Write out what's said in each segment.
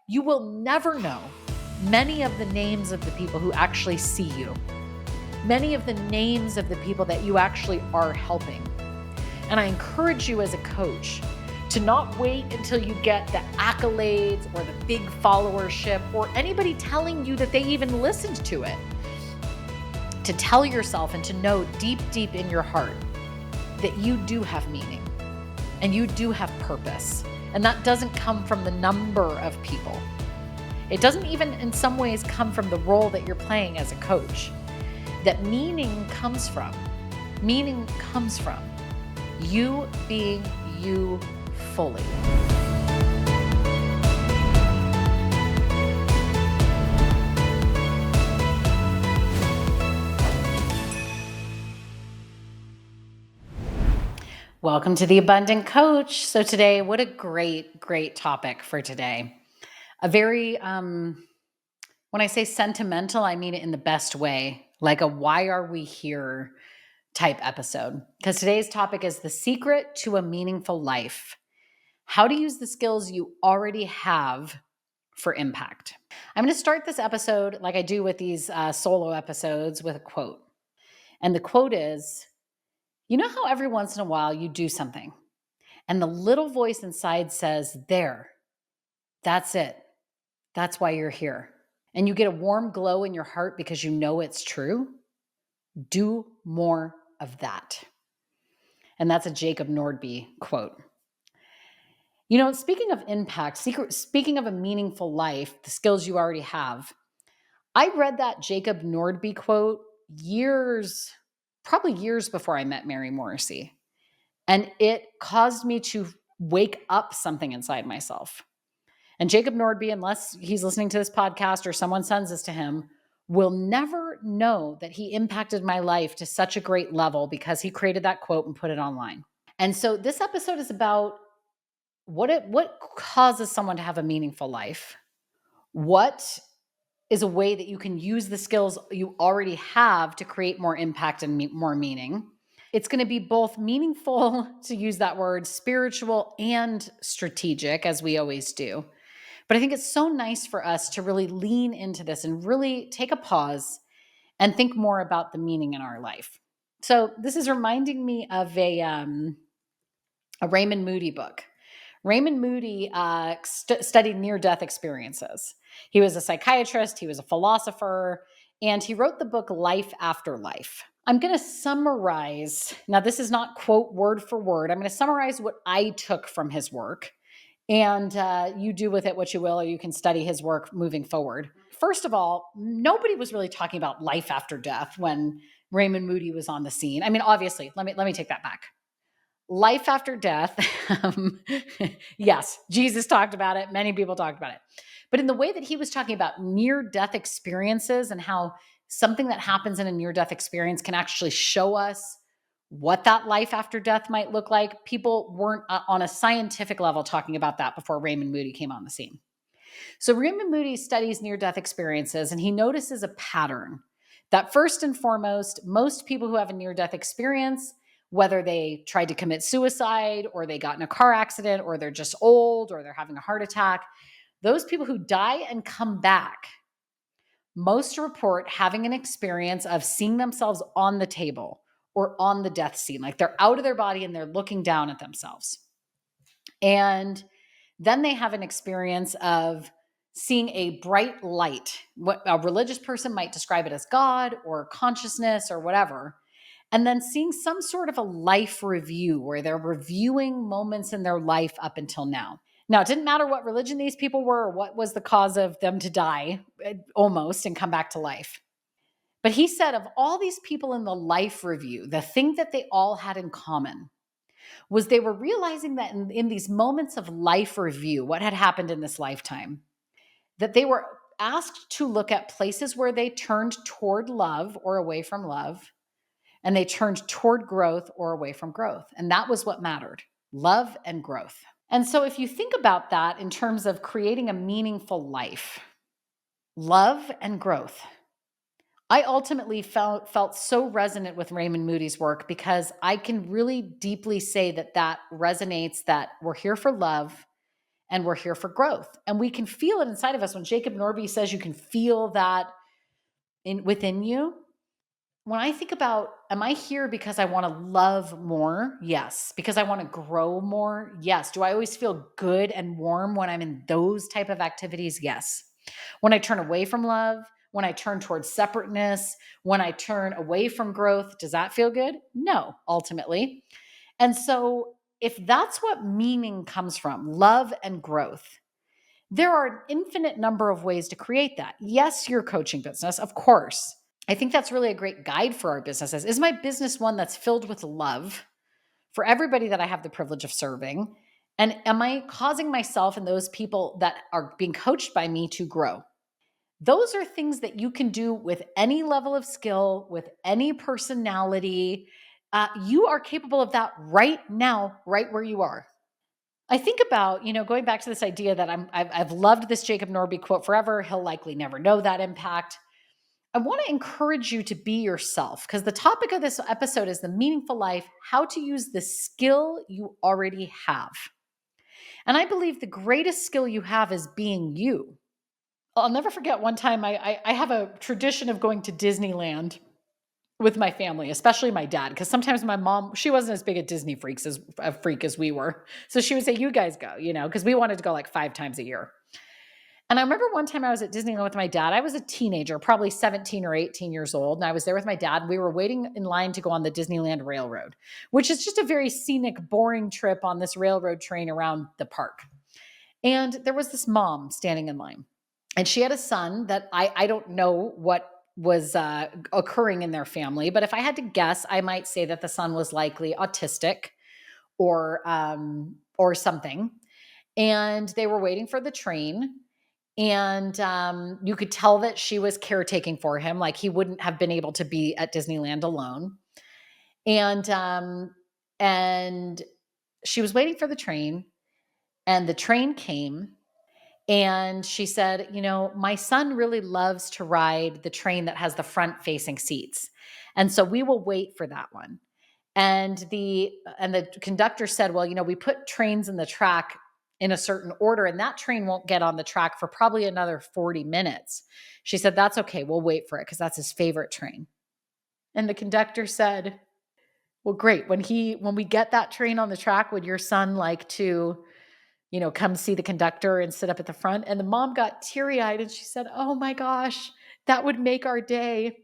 You will never know many of the names of the people who actually see you, many of the names of the people that you actually are helping. And I encourage you as a coach to not wait until you get the accolades or the big followership or anybody telling you that they even listened to it. To tell yourself and to know deep, deep in your heart that you do have meaning and you do have purpose. And that doesn't come from the number of people. It doesn't even in some ways come from the role that you're playing as a coach. That meaning comes from you being you fully. Welcome to the Abundant Coach. So today, what a great topic for today. A very, when I say sentimental, I mean it in the best way, like a why are we here type episode. Because today's topic is the secret to a meaningful life. How to use the skills you already have for impact. I'm going to start this episode like I do with these solo episodes with a quote. And the quote is, you know how every once in a while you do something and the little voice inside says, there, that's it. That's why you're here. And you get a warm glow in your heart because you know it's true. Do more of that. And that's a Jacob Nordby quote. You know, speaking of impact, speaking of a meaningful life, the skills you already have, I read that Jacob Nordby quote probably years before I met Mary Morrissey. And it caused me to wake up something inside myself. And Jacob Nordby, unless he's listening to this podcast or someone sends this to him, will never know that he impacted my life to such a great level because he created that quote and put it online. And so this episode is about what causes someone to have a meaningful life. What is a way that you can use the skills you already have to create more impact and more meaning. It's going to be both meaningful, to use that word, spiritual and strategic, as we always do. But I think it's so nice for us to really lean into this and really take a pause and think more about the meaning in our life. So this is reminding me of a Raymond Moody book. Raymond Moody studied near-death experiences. He was a psychiatrist, he was a philosopher, and he wrote the book Life After Life. I'm going to summarize, now this is not quote word for word, I'm going to summarize what I took from his work, and you do with it what you will, or you can study his work moving forward. First of all, nobody was really talking about life after death when Raymond Moody was on the scene. I mean, obviously, let me take that back. Life after death, yes, Jesus talked about it. Many people talked about it. But in the way that he was talking about near-death experiences and how something that happens in a near-death experience can actually show us what that life after death might look like, people weren't on a scientific level talking about that before Raymond Moody came on the scene. So Raymond Moody studies near-death experiences, and he notices a pattern that first and foremost, most people who have a near-death experience, whether they tried to commit suicide or they got in a car accident or they're just old or they're having a heart attack, those people who die and come back, most report having an experience of seeing themselves on the table or on the death scene, like they're out of their body and they're looking down at themselves. And then they have an experience of seeing a bright light, what a religious person might describe it as God or consciousness or whatever. And then seeing some sort of a life review where they're reviewing moments in their life up until now. Now, it didn't matter what religion these people were or what was the cause of them to die almost and come back to life. But he said of all these people in the life review, the thing that they all had in common was they were realizing that in these moments of life review, what had happened in this lifetime, that they were asked to look at places where they turned toward love or away from love, and they turned toward growth or away from growth. And that was what mattered, love and growth. And so if you think about that in terms of creating a meaningful life, love and growth, I ultimately felt so resonant with Raymond Moody's work because I can really deeply say that resonates, that we're here for love and we're here for growth. And we can feel it inside of us. When Jacob Norby says you can feel that within you, when I think about, am I here because I want to love more? Yes. Because I want to grow more? Yes. Do I always feel good and warm when I'm in those type of activities? Yes. When I turn away from love, when I turn towards separateness, when I turn away from growth, does that feel good? No, ultimately. And so if that's what meaning comes from, love and growth, there are an infinite number of ways to create that. Yes, your coaching business, of course. I think that's really a great guide for our businesses. Is my business one that's filled with love for everybody that I have the privilege of serving? And am I causing myself and those people that are being coached by me to grow? Those are things that you can do with any level of skill, with any personality. You are capable of that right now, right where you are. I think about, going back to this idea that I've loved this Jacob Norby quote forever. He'll likely never know that impact. I want to encourage you to be yourself, because the topic of this episode is the meaningful life, how to use the skill you already have. And I believe the greatest skill you have is being you. I'll never forget one time I have a tradition of going to Disneyland with my family, especially my dad, because sometimes my mom, she wasn't as big a Disney freak as we were. So she would say, you guys go, because we wanted to go like 5 times a year. And I remember one time I was at Disneyland with my dad. I was a teenager, probably 17 or 18 years old. And I was there with my dad. We were waiting in line to go on the Disneyland Railroad, which is just a very scenic, boring trip on this railroad train around the park. And there was this mom standing in line. And she had a son that I don't know what was occurring in their family. But if I had to guess, I might say that the son was likely autistic or something. And they were waiting for the train. And you could tell that she was caretaking for him. Like he wouldn't have been able to be at Disneyland alone. And she was waiting for the train, and the train came. And she said, my son really loves to ride the train that has the front facing seats. And so we will wait for that one. And the conductor said, well, we put trains in the track in a certain order, and that train won't get on the track for probably another 40 minutes. She said, that's okay. We'll wait for it because that's his favorite train. And the conductor said, well, great. When we get that train on the track, would your son like to, come see the conductor and sit up at the front? And the mom got teary-eyed and she said, oh my gosh, that would make our day.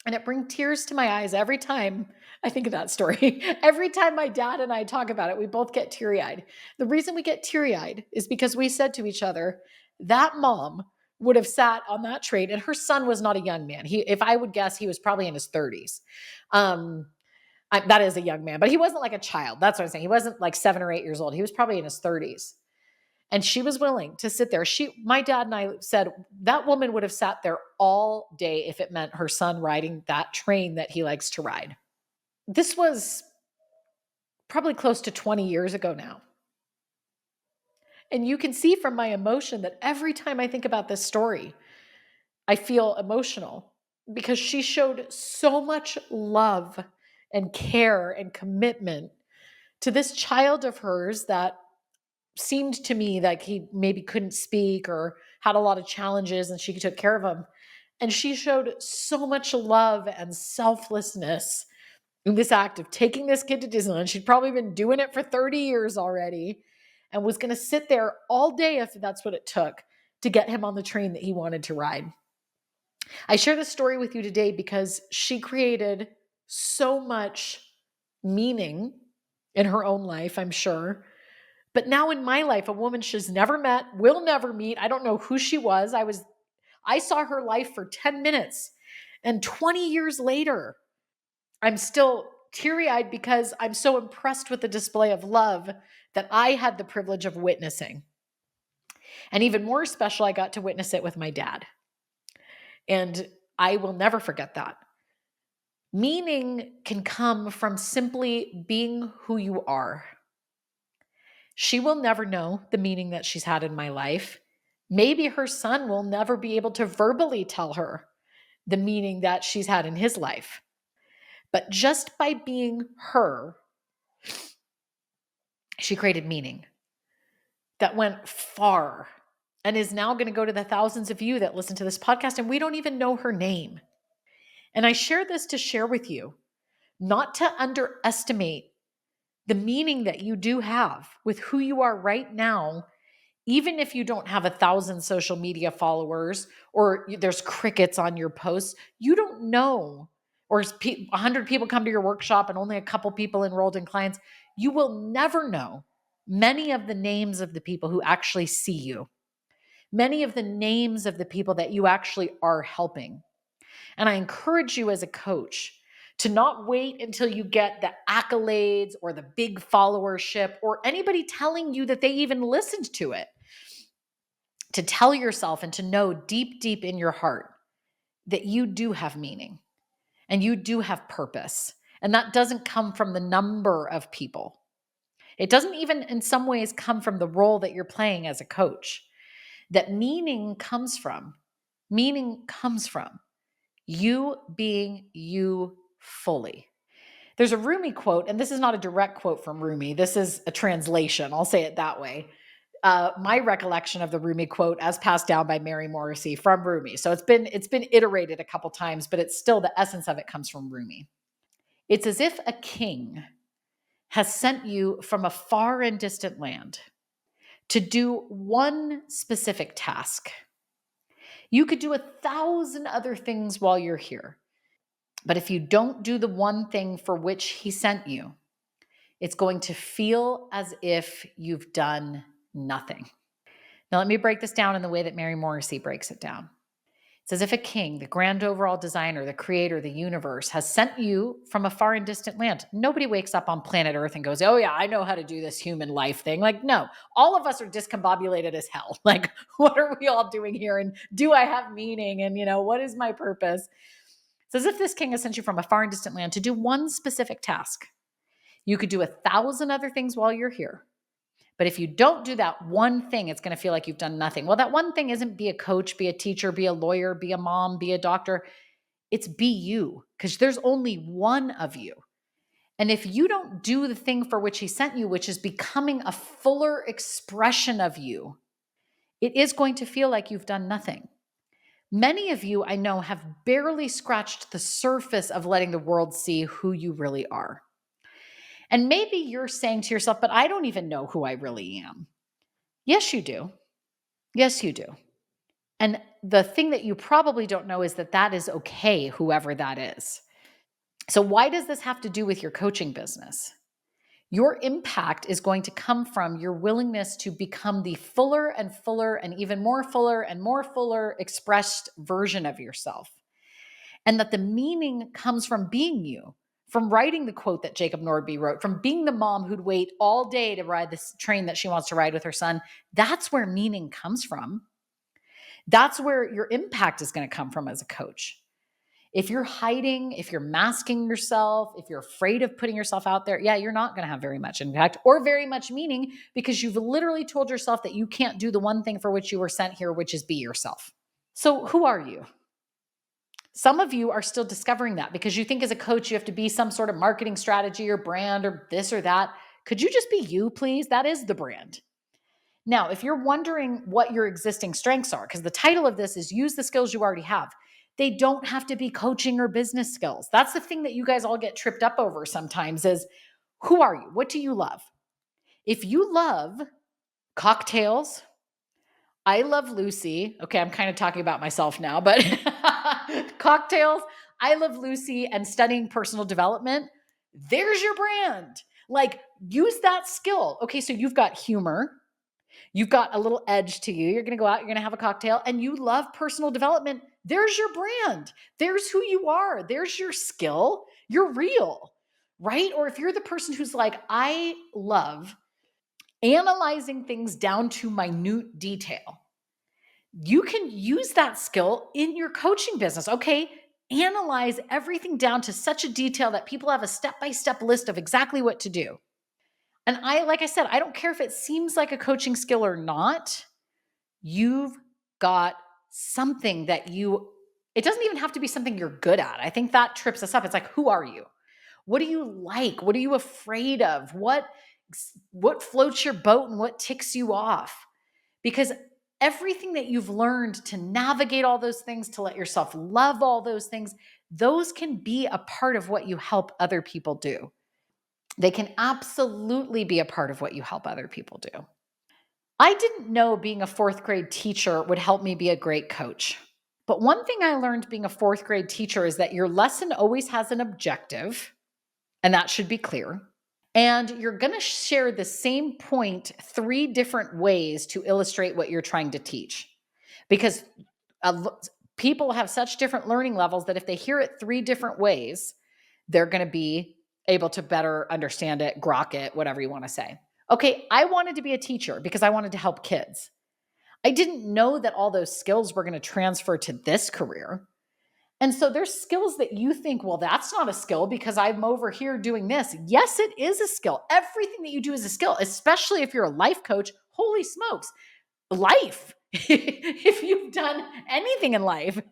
And it brings tears to my eyes every time I think of that story. Every time my dad and I talk about it, we both get teary-eyed. The reason we get teary-eyed is because we said to each other, that mom would have sat on that train, and her son was not a young man. If I would guess, he was probably in his 30s. That is a young man, but he wasn't like a child. That's what I'm saying. He wasn't like 7 or 8 years old. He was probably in his 30s. And she was willing to sit there. My dad and I said that woman would have sat there all day if it meant her son riding that train that he likes to ride. This was probably close to 20 years ago now. And you can see from my emotion that every time I think about this story, I feel emotional because she showed so much love and care and commitment to this child of hers that seemed to me like he maybe couldn't speak or had a lot of challenges, and she took care of him. And she showed so much love and selflessness in this act of taking this kid to Disneyland. She'd probably been doing it for 30 years already and was going to sit there all day if that's what it took to get him on the train that he wanted to ride. I share this story with you today because she created so much meaning in her own life, I'm sure. But now in my life, a woman she's never met, will never meet. I don't know who she was. I saw her life for 10 minutes. And 20 years later, I'm still teary-eyed because I'm so impressed with the display of love that I had the privilege of witnessing. And even more special, I got to witness it with my dad. And I will never forget that. Meaning can come from simply being who you are. She will never know the meaning that she's had in my life. Maybe her son will never be able to verbally tell her the meaning that she's had in his life. But just by being her, she created meaning. that went far and is now going to go to the thousands of you that listen to this podcast, and we don't even know her name. And I share this to share with you, not to underestimate the meaning that you do have with who you are right now, even if you don't have 1,000 social media followers or there's crickets on your posts. You don't know, or 100 people come to your workshop and only a couple people enrolled in clients. You will never know many of the names of the people who actually see you, many of the names of the people that you actually are helping. And I encourage you as a coach to not wait until you get the accolades or the big followership or anybody telling you that they even listened to it, to tell yourself and to know deep, deep in your heart that you do have meaning and you do have purpose. And that doesn't come from the number of people. It doesn't even in some ways come from the role that you're playing as a coach. That meaning comes from you being you fully. There's a Rumi quote, and this is not a direct quote from Rumi. This is a translation. I'll say it that way. My recollection of the Rumi quote as passed down by Mary Morrissey from Rumi. So it's been iterated a couple times, but it's still the essence of it comes from Rumi. It's as if a king has sent you from a far and distant land to do one specific task. You could do 1,000 other things while you're here. But if you don't do the one thing for which he sent you, it's going to feel as if you've done nothing. Now, let me break this down in the way that Mary Morrissey breaks it down. It's as if a king, the grand overall designer, the creator, the universe, has sent you from a far and distant land. Nobody wakes up on planet Earth and goes, oh yeah, I know how to do this human life thing. Like, no, all of us are discombobulated as hell. Like, what are we all doing here? And do I have meaning? And, what is my purpose? It's as if this king has sent you from a far and distant land to do one specific task. You could do 1,000 other things while you're here. But if you don't do that one thing, it's going to feel like you've done nothing. Well, that one thing isn't be a coach, be a teacher, be a lawyer, be a mom, be a doctor. It's be you, because there's only one of you. And if you don't do the thing for which he sent you, which is becoming a fuller expression of you, it is going to feel like you've done nothing. Many of you, I know, have barely scratched the surface of letting the world see who you really are. And maybe you're saying to yourself, but I don't even know who I really am. Yes, you do. Yes, you do. And the thing that you probably don't know is that that is okay, whoever that is. So why does this have to do with your coaching business? Your impact is going to come from your willingness to become the fuller and fuller and even more fuller and more fuller expressed version of yourself. And that the meaning comes from being you, from writing the quote that Jacob Nordby wrote, from being the mom who'd wait all day to ride this train that she wants to ride with her son. That's where meaning comes from. That's where your impact is going to come from as a coach. If you're hiding, if you're masking yourself, if you're afraid of putting yourself out there, yeah, you're not going to have very much impact or very much meaning, because you've literally told yourself that you can't do the one thing for which you were sent here, which is be yourself. So who are you? Some of you are still discovering that because you think as a coach, you have to be some sort of marketing strategy or brand or this or that. Could you just be you, please? That is the brand. Now, if you're wondering what your existing strengths are, because the title of this is Use the Skills You Already Have. They don't have to be coaching or business skills. That's the thing that you guys all get tripped up over sometimes is, who are you? What do you love? If you love cocktails, I love Lucy. Okay, I'm kind of talking about myself now, but cocktails, I love Lucy, and studying personal development, there's your brand. Like, use that skill. Okay, so you've got humor. You've got a little edge to you. You're going to go out, you're going to have a cocktail, and you love personal development. There's your brand. There's who you are. There's your skill. You're real, right? Or if you're the person who's like, I love analyzing things down to minute detail, you can use that skill in your coaching business. Okay, analyze everything down to such a detail that people have a step-by-step list of exactly what to do. And like I said, I don't care if it seems like a coaching skill or not. You've got something that it doesn't even have to be something you're good at. I think that trips us up. It's like, who are you? What do you like? What are you afraid of? What what floats your boat and what ticks you off. Because everything that you've learned to navigate all those things, to let yourself love all those things, those can be a part of what you help other people do. They can absolutely be a part of what you help other people do. I didn't know being a fourth grade teacher would help me be a great coach. But one thing I learned being a fourth grade teacher is that your lesson always has an objective, and that should be clear. And you're going to share the same point 3 different ways to illustrate what you're trying to teach. Because people have such different learning levels that if they hear it 3 different ways, they're going to be able to better understand it, grok it, whatever you want to say. Okay, I wanted to be a teacher because I wanted to help kids. I didn't know that all those skills were going to transfer to this career. And so there's skills that you think, well, that's not a skill because I'm over here doing this. Yes, it is a skill. Everything that you do is a skill, especially if you're a life coach. Holy smokes, life. If you've done anything in life,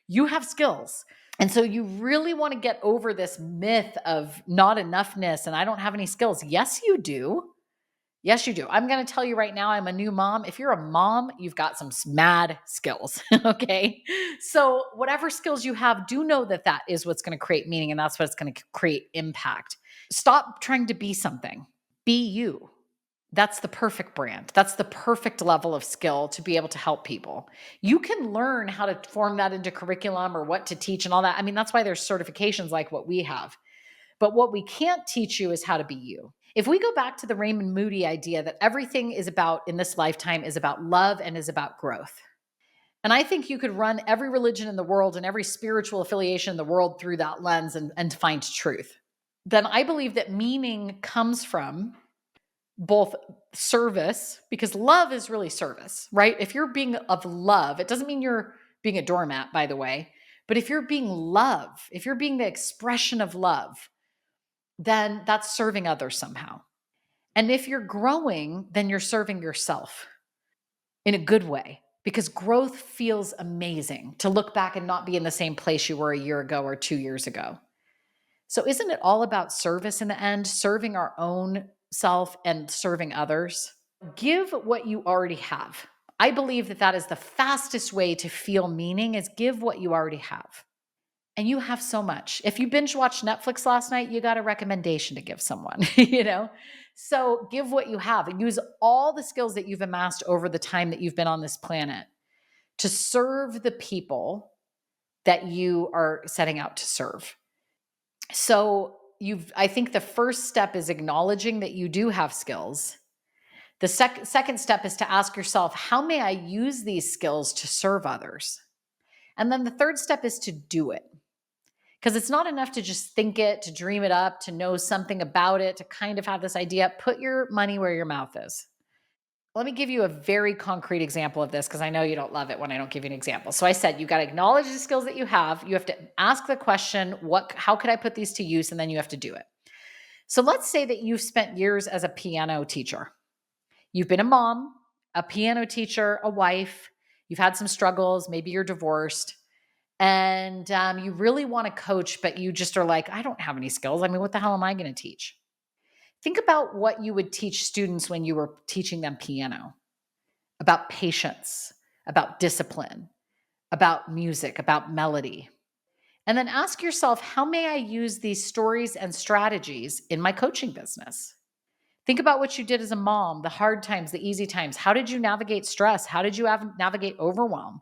you have skills. And so you really want to get over this myth of not enoughness and I don't have any skills. Yes, you do. Yes, you do. I'm going to tell you right now, I'm a new mom. If you're a mom, you've got some mad skills. Okay. So whatever skills you have, do know that that is what's going to create meaning and that's what's going to create impact. Stop trying to be something. Be you. That's the perfect brand. That's the perfect level of skill to be able to help people. You can learn how to form that into curriculum or what to teach and all that. I mean, that's why there's certifications like what we have. But what we can't teach you is how to be you. If we go back to the Raymond Moody idea that everything is about in this lifetime is about love and is about growth. And I think you could run every religion in the world and every spiritual affiliation in the world through that lens and find truth. Then I believe that meaning comes from both service, because love is really service, right? If you're being of love, it doesn't mean you're being a doormat, by the way, but if you're being love, if you're being the expression of love, then that's serving others somehow. And if you're growing, then you're serving yourself in a good way, because growth feels amazing to look back and not be in the same place you were a year ago or 2 years ago. So isn't it all about service in the end, serving our own self and serving others? Give what you already have. I believe that that is the fastest way to feel meaning is give what you already have. And you have so much. If you binge watched Netflix last night, you got a recommendation to give someone, So give what you have and use all the skills that you've amassed over the time that you've been on this planet to serve the people that you are setting out to serve. So I think the first step is acknowledging that you do have skills. The second step is to ask yourself, how may I use these skills to serve others? And then the third step is to do it. Because it's not enough to just think it, to dream it up, to know something about it, to kind of have this idea. Put your money where your mouth is. Let me give you a very concrete example of this because I know you don't love it when I don't give you an example. So I said, you got to acknowledge the skills that you have. You have to ask the question, how could I put these to use? And then you have to do it. So let's say that you've spent years as a piano teacher. You've been a mom, a piano teacher, a wife. You've had some struggles. Maybe you're divorced. And you really want to coach, but you just are like, I don't have any skills. I mean, what the hell am I going to teach? Think about what you would teach students when you were teaching them piano, about patience, about discipline, about music, about melody. And then ask yourself, how may I use these stories and strategies in my coaching business? Think about what you did as a mom, the hard times, the easy times. How did you navigate stress? How did you navigate overwhelm?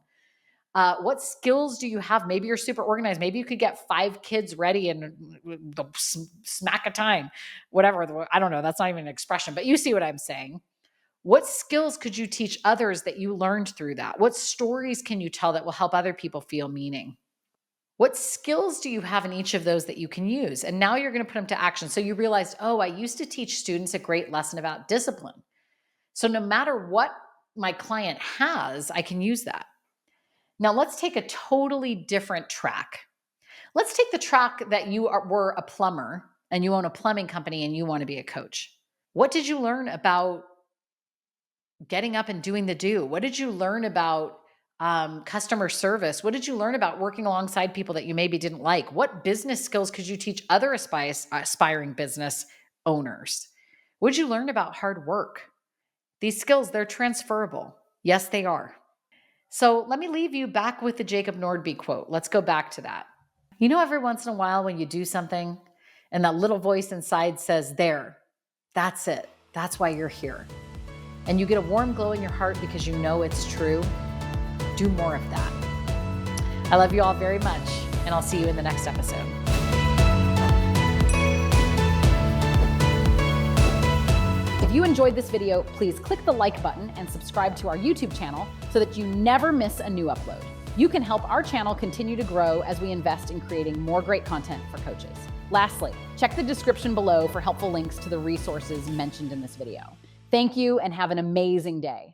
What skills do you have? Maybe you're super organized. Maybe you could get 5 kids ready in the smack of time, whatever. I don't know. That's not even an expression, but you see what I'm saying. What skills could you teach others that you learned through that? What stories can you tell that will help other people feel meaning? What skills do you have in each of those that you can use? And now you're going to put them to action. So you realized, oh, I used to teach students a great lesson about discipline. So no matter what my client has, I can use that. Now let's take a totally different track. Let's take the track that you were a plumber and you own a plumbing company and you want to be a coach. What did you learn about getting up and doing the do? What did you learn about customer service? What did you learn about working alongside people that you maybe didn't like? What business skills could you teach other aspiring business owners? What'd you learn about hard work? These skills, they're transferable. Yes, they are. So let me leave you back with the Jacob Nordby quote. Let's go back to that. You know, every once in a while when you do something and that little voice inside says, there, that's it. That's why you're here. And you get a warm glow in your heart because you know it's true. Do more of that. I love you all very much, and I'll see you in the next episode. If you enjoyed this video, please click the like button and subscribe to our YouTube channel so that you never miss a new upload. You can help our channel continue to grow as we invest in creating more great content for coaches. Lastly, check the description below for helpful links to the resources mentioned in this video. Thank you and have an amazing day.